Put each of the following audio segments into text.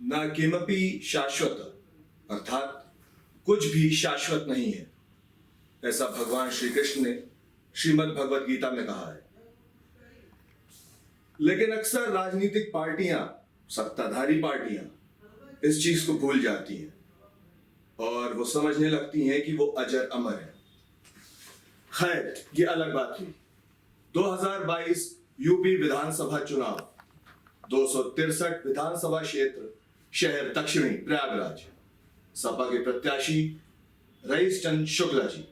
न किमपि शाश्वत अर्थात कुछ भी शाश्वत नहीं है, ऐसा भगवान श्री कृष्ण ने श्रीमद् भगवत गीता में कहा है। लेकिन अक्सर राजनीतिक पार्टियां, सत्ताधारी पार्टियां इस चीज को भूल जाती हैं और वो समझने लगती हैं कि वो अजर अमर है। खैर, ये अलग बात हुई। 2022 यूपी विधानसभा चुनाव, 263 विधानसभा क्षेत्र, शहर दक्षिणी प्रयागराज, सपा के प्रत्याशी रईस चंद शुक्ला जी।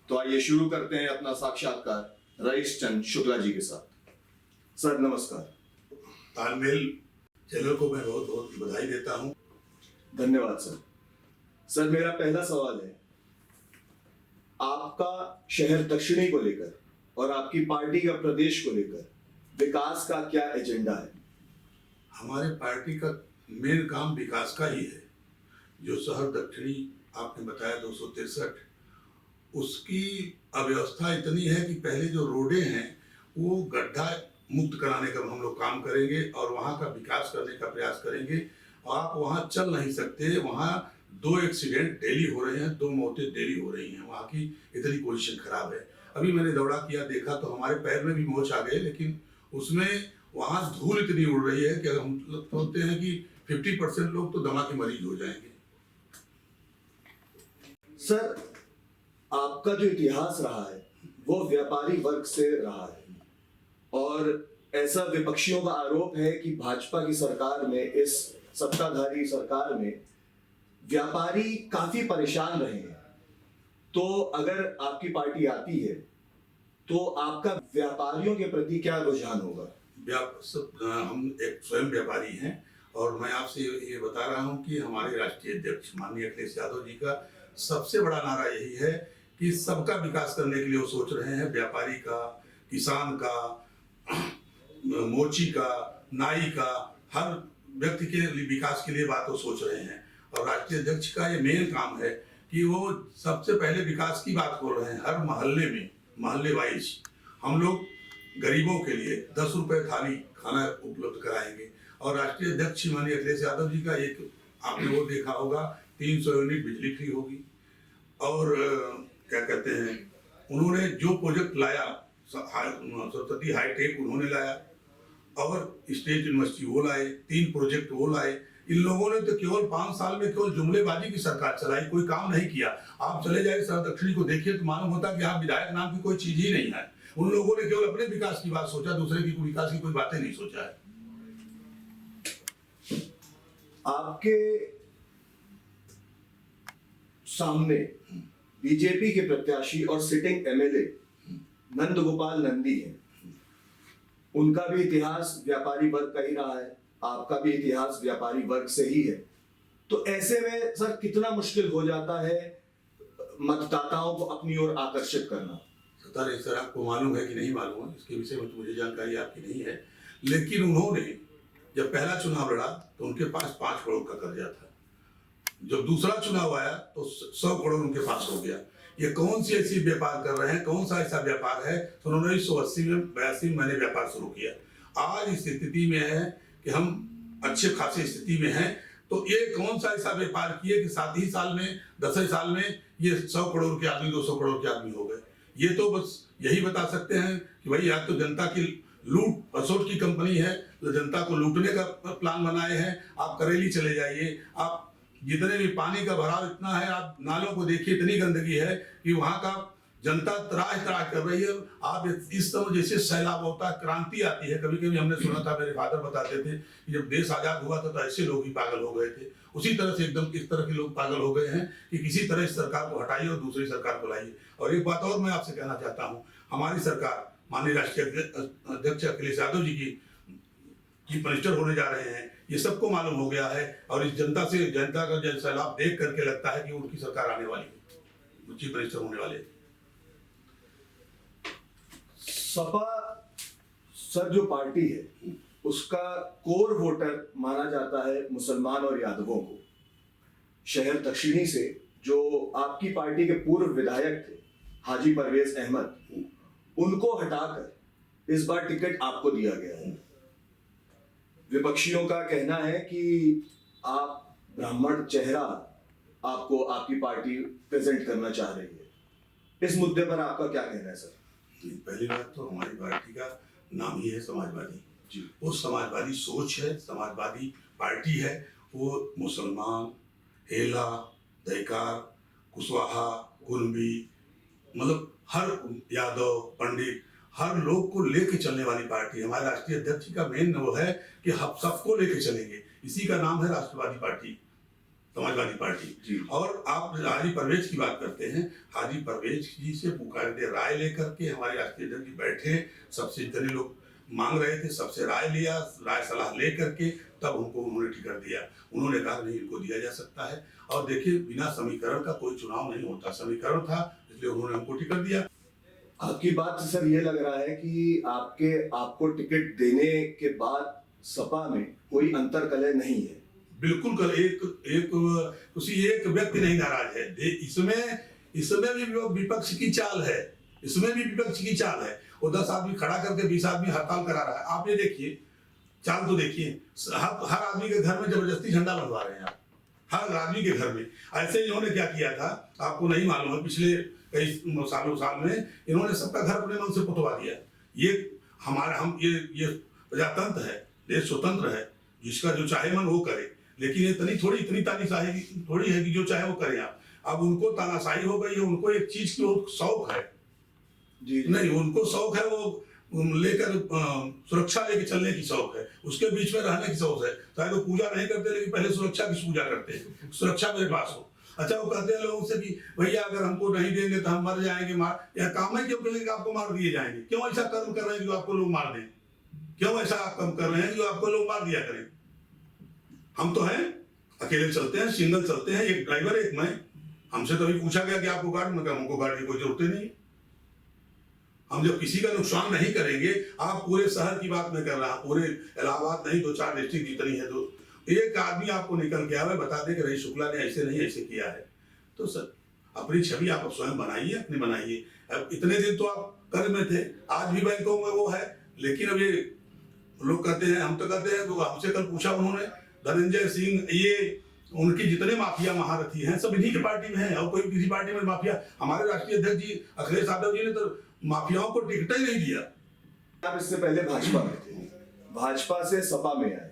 तो आइए शुरू करते हैं अपना साक्षात्कार रईस चंद शुक्ला जी के साथ। सर नमस्कार। तालमेल चैनल को मैं बहुत बहुत बधाई देता हूं। धन्यवाद सर। सर मेरा पहला सवाल है, आपका शहर दक्षिणी को लेकर और आपकी पार्टी का प्रदेश को लेकर विकास का क्या एजेंडा है? हमारे पार्टी का मेन काम विकास का ही है। जो शहर दक्षिणी आपने बताया 263, उसकी अव्यवस्था इतनी है कि पहले जो रोडें हैं वो गड्ढा मुक्त कराने का हम लोग काम करेंगे और वहाँ का विकास करने का प्रयास करेंगे। आप वहाँ चल नहीं सकते, वहाँ 2 एक्सीडेंट डेली हो रहे हैं, 2 मौतें डेली हो रही हैं। वहाँ की इतनी पोजीशन खराब है। अभी मैंने दौड़ा किया, देखा तो हमारे पैर में भी मोच आ गए, लेकिन उसमें वहाँ धूल इतनी उड़ रही है कि हम सोचते हैं कि 50% लोग तो दमा के मरीज हो जाएंगे। सर आपका जो इतिहास रहा है वो व्यापारी वर्ग से रहा है और ऐसा विपक्षियों का आरोप है कि भाजपा की सरकार में, इस सत्ताधारी सरकार में व्यापारी काफी परेशान रहे हैं। तो अगर आपकी पार्टी आती है तो आपका व्यापारियों के प्रति क्या रुझान होगा? हम एक स्वयं व्यापारी हैं और मैं आपसे ये बता रहा हूं कि हमारे राष्ट्रीय अध्यक्ष माननीय अखिलेश यादव जी का सबसे बड़ा नारा यही है कि सबका विकास करने के लिए वो सोच रहे हैं। व्यापारी का, किसान का, मोची का, नाई का, हर व्यक्ति के विकास के लिए बात वो सोच रहे हैं। और राष्ट्रीय अध्यक्ष का ये मेन काम है कि वो सबसे पहले विकास की बात कर रहे हैं। हर मोहल्ले में, मोहल्ले वाइज हम लोग गरीबों के लिए 10 रुपए थाली खाना उपलब्ध कराएंगे। और राष्ट्रीय अध्यक्ष माननीय अखिलेश यादव जी का एक आपने वो देखा होगा, 300 यूनिट बिजली फ्री होगी। और क्या कहते हैं, उन्होंने जो प्रोजेक्ट लाया, सरस्वती हाईटेक उन्होंने लाया और स्टेट यूनिवर्सिटी वो लाए, 3 प्रोजेक्ट वो लाए। इन लोगों ने तो केवल 5 साल में केवल जुमलेबाजी की सरकार चलाई, कोई काम नहीं किया। आप चले जाए शहर दक्षिणी को देखिए तो मालूम होता कि आप विधायक नाम की कोई चीज ही नहीं है। उन लोगों ने केवल अपने विकास की बात सोचा, दूसरे की विकास की कोई बातें नहीं सोचा है। आपके सामने बीजेपी के प्रत्याशी और सिटिंग एमएलए नंद गोपाल नंदी हैं। उनका भी इतिहास व्यापारी वर्ग का ही रहा है, आपका भी इतिहास व्यापारी वर्ग से ही है। तो ऐसे में सर कितना मुश्किल हो जाता है मतदाताओं को अपनी ओर आकर्षित करना? सर आपको मालूम है कि नहीं मालूम है, इसके विषय में तो मुझे जानकारी आपकी नहीं है। लेकिन उन्होंने जब पहला चुनाव लड़ा तो उनके पास 5 करोड़ का कर्जा था। जब दूसरा चुनाव आया तो 100 करोड़ उनके पास हो गया। ये कौन सी ऐसी व्यापार कर रहे हैं, कौन सा ऐसा व्यापार है? तो उन्होंने 1982 में मैंने व्यापार शुरू किया। आज इस स्थिति में है कि हम अच्छे खासी स्थिति में हैं। तो ये कौन सा ऐसा व्यापार किए कि 7 ही साल में, 10 ही साल में ये 100 करोड़ के आदमी, 200 करोड़ के आदमी हो गए। ये तो बस यही बता सकते हैं कि भाई या तो जनता की लूट पसोट की कंपनी है, तो जनता को लूटने का प्लान बनाए हैं। आप करेली चले जाइए, आप जितने भी पानी का भराव इतना है, आप नालों को देखिए, इतनी गंदगी है कि वहां का जनता त्राह कर रही है। आप इस समय जैसे सैलाब होता है, क्रांति आती है, कभी कभी हमने सुना था, मेरे फादर बताते थे कि जब देश आजाद हुआ था तो ऐसे लोग ही पागल हो गए थे। उसी तरह से एकदम इस तरह के लोग पागल हो गए हैं कि किसी तरह इस सरकार को हटाइए और दूसरी सरकार को लाइए। और एक बात और मैं आपसे कहना चाहता हूँ, हमारी सरकार माननीय राष्ट्रीय अध्यक्ष अखिलेश यादव जी की चीफ मिनिस्टर होने जा रहे हैं, ये सबको मालूम हो गया है। और इस जनता का जो सैलाब देख करके लगता है कि उनकी सरकार आने वाली है, चीफ मिनिस्टर होने वाले। सपा सर जो पार्टी है उसका कोर वोटर माना जाता है मुसलमान और यादवों को। शहर दक्षिणी से जो आपकी पार्टी के पूर्व विधायक थे हाजी परवेज अहमद, उनको हटाकर इस बार टिकट आपको दिया गया है। विपक्षियों का कहना है कि आप ब्राह्मण चेहरा आपको आपकी पार्टी प्रेजेंट करना चाह रही है, इस मुद्दे पर आपका क्या कहना है सर? पहली बात तो हमारी पार्टी का नाम ही है समाजवादी जी। वो समाजवादी सोच है, समाजवादी पार्टी है। वो मुसलमान, हेला, दहकार, कुशवाहा, कुर्मी, मतलब हर यादव, पंडित, हर लोग को लेके चलने वाली पार्टी है। हमारे राष्ट्रीय अध्यक्ष जी का मेन वो है कि हम सबको लेके चलेंगे, इसी का नाम है राष्ट्रवादी पार्टी, समाजवादी पार्टी जी। और आप हाजी परवेज की बात करते हैं, हाजी परवेज जी से पुकारते राय लेकर के हमारे राष्ट्रीय अध्यक्ष जी बैठे, सबसे जितने लोग मांग रहे थे सबसे राय लिया, राय सलाह ले करके तब उनको उन्होंने टिकट दिया। उन्होंने कहा नहीं इनको दिया जा सकता है। और देखिए बिना समीकरण का कोई चुनाव नहीं होता, समीकरण था इसलिए उन्होंने हमको टिकट दिया। आपकी बात से सर ये लग रहा है कि आपको टिकट देने के बाद सपा में कोई अंतर कलह नहीं है। बिल्कुल कल एक व्यक्ति नहीं नाराज है। इसमें भी विपक्ष की चाल है, इसमें भी विपक्ष की चाल है। वो 10 आदमी खड़ा करके 20 आदमी हड़ताल करा रहा है। आप ये देखिए, चाल तो देखिए, हर आदमी के घर में जबरदस्ती झंडा बनवा रहे हैं आप, हर आदमी के घर में। ऐसे इन्होंने क्या किया था आपको नहीं मालूम है, पिछले कई साल में इन्होंने सबका घर अपने मन से पुतवा दिया। ये प्रजातंत्र है, देश स्वतंत्र है, जिसका जो चाहे मन वो करे। लेकिन ये इतनी तानाशाही थोड़ी है कि जो चाहे वो करें आप। अब उनको तानाशाही हो गई है, उनको एक चीज की बहुत शौक है जी। नहीं, उनको शौक है वो लेकर सुरक्षा लेके चलने की शौक है, उसके बीच में रहने की शौक है। चाहे वो पूजा नहीं करते लेकिन पहले सुरक्षा की पूजा करते हैं, सुरक्षा मेरे पास हो। अच्छा वो कहते हैं लोगों से कि भैया अगर हमको नहीं देंगे तो हम मर जाएंगे, या काम है क्यों करेंगे आपको मार दिए जाएंगे? क्यों ऐसा कर्म कर रहे हैं जो आपको लोग मार दें? क्यों ऐसा आप काम कर रहे हैं जो आपको लोग मार दिया करें? हम तो हैं, अकेले चलते हैं, सिंगल चलते हैं, एक ड्राइवर एक मैं। हमसे तो अभी पूछा गया कि आपको गार्ड में, हमको गार्ड की कोई जरूरत नहीं। हम जब किसी का नुकसान नहीं करेंगे, आप पूरे शहर की बात में कर रहा हूं, पूरे इलाहाबाद नहीं 2-4 डिस्ट्रिक्ट जितनी है, तो एक आदमी आपको निकल के आवे बता दे कि रईस शुक्ला ने ऐसे नहीं ऐसे किया है। तो सर अपनी छवि आप स्वयं बनाइए, अपनी बनाइए। अब इतने दिन तो आप कर में थे, आज भी बैंकों में वो है, लेकिन अब ये लोग कहते हैं, हम तो कहते हैं, तो हमसे कल पूछा उन्होंने, धनंजय सिंह, ये उनकी जितने माफिया महारथी हैं सब इन्हीं की पार्टी में हैं, और कोई किसी पार्टी में माफिया। हमारे राष्ट्रीय अध्यक्ष जी अखिलेश यादव जी ने तो माफियाओं को टिकट ही नहीं दिया। आप इससे पहले भाजपा में थे, भाजपा से सपा में आए।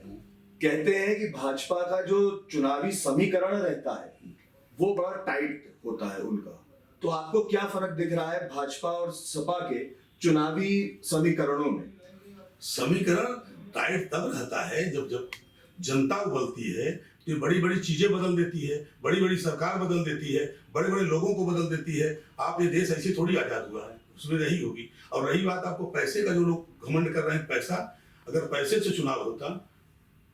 कहते हैं कि भाजपा का जो चुनावी समीकरण रहता है वो बड़ा टाइट होता है उनका, तो आपको क्या फर्क दिख रहा है भाजपा और सपा के चुनावी समीकरणों में? समीकरण टाइट तब रहता है जब जनता उबलती है, तो बड़ी बड़ी चीजें बदल देती है, बड़ी बड़ी सरकार बदल देती है, बड़े बड़े लोगों को बदल देती है। आप ये देश ऐसे थोड़ी आजाद हुआ है, उसमें रही होगी। और रही बात आपको पैसे का, जो लोग घमंड कर रहे हैं पैसा, अगर पैसे से चुनाव होता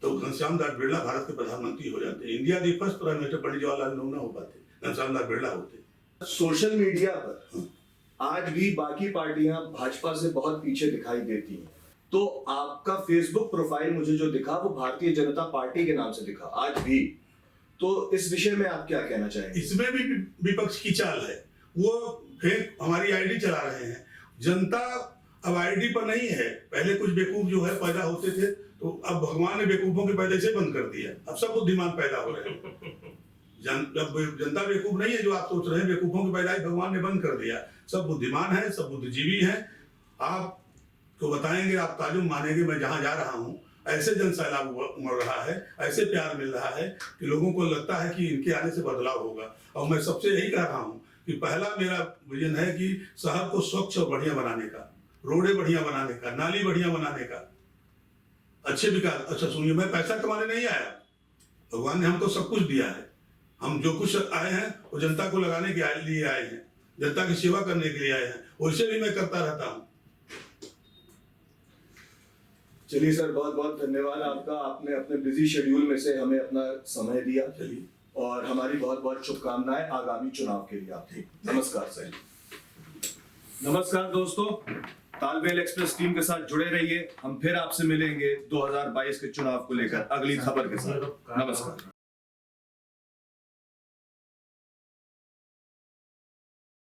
तो घनश्याम दास बिरला भारत के प्रधानमंत्री हो जाते। इंडिया के first prime minister Pandit Jawaharlal Nehru ना हो पाते, घनश्याम दास बिरला होते। सोशल मीडिया पर आज भी बाकी पार्टियां भाजपा से बहुत पीछे दिखाई देती हैं, तो आपका फेसबुक प्रोफाइल मुझे जो दिखा वो भारतीय जनता पार्टी के नाम से दिखा आज भी, तो इस विषय में आप क्या कहना चाहेंगे? इसमें भी विपक्ष की चाल है, वो फेक हमारी आईडी चला रहे हैं। जनता अब आईडी पर नहीं है। पहले कुछ बेवकूफ जो है पैदा होते थे, तो अब भगवान ने बेवकूफों के पैदा से बंद कर दिया, अब सब बुद्धिमान पैदा हो रहे हैं। जनता बेवकूफ नहीं है जो आप सोच रहे हैं, बेवकूफों की पैदाइश भगवान ने बंद कर दिया। सब बुद्धिमान है, सब बुद्धिजीवी हैं। आप तो बताएंगे, आप ताजुब मानेंगे, मैं जहां जा रहा हूं ऐसे जन सैलाब उमड़ रहा है, ऐसे प्यार मिल रहा है कि लोगों को लगता है कि इनके आने से बदलाव होगा। और मैं सबसे यही कह रहा हूं कि पहला मेरा विजन है कि शहर को स्वच्छ और बढ़िया बनाने का, रोडे बढ़िया बनाने का, नाली बढ़िया बनाने का, अच्छे विकास। अच्छा सुनिए, मैं पैसा कमाने नहीं आया, भगवान ने हमको सब कुछ दिया है। हम जो कुछ आए हैं वो जनता को लगाने के लिए आए हैं, जनता की सेवा करने के लिए आए हैं, वैसे भी मैं करता रहता हूँ। चलिए सर, बहुत बहुत धन्यवाद आपका, आपने अपने बिजी शेड्यूल में से हमें अपना समय दिया। चलिए, और हमारी बहुत बहुत शुभकामनाएं आगामी चुनाव के लिए आपकी। नमस्कार सर। नमस्कार दोस्तों, तालमेल एक्सप्रेस टीम के साथ जुड़े रहिए। हम फिर आपसे मिलेंगे 2022 के चुनाव को लेकर अगली खबर के साथ। नमस्कार।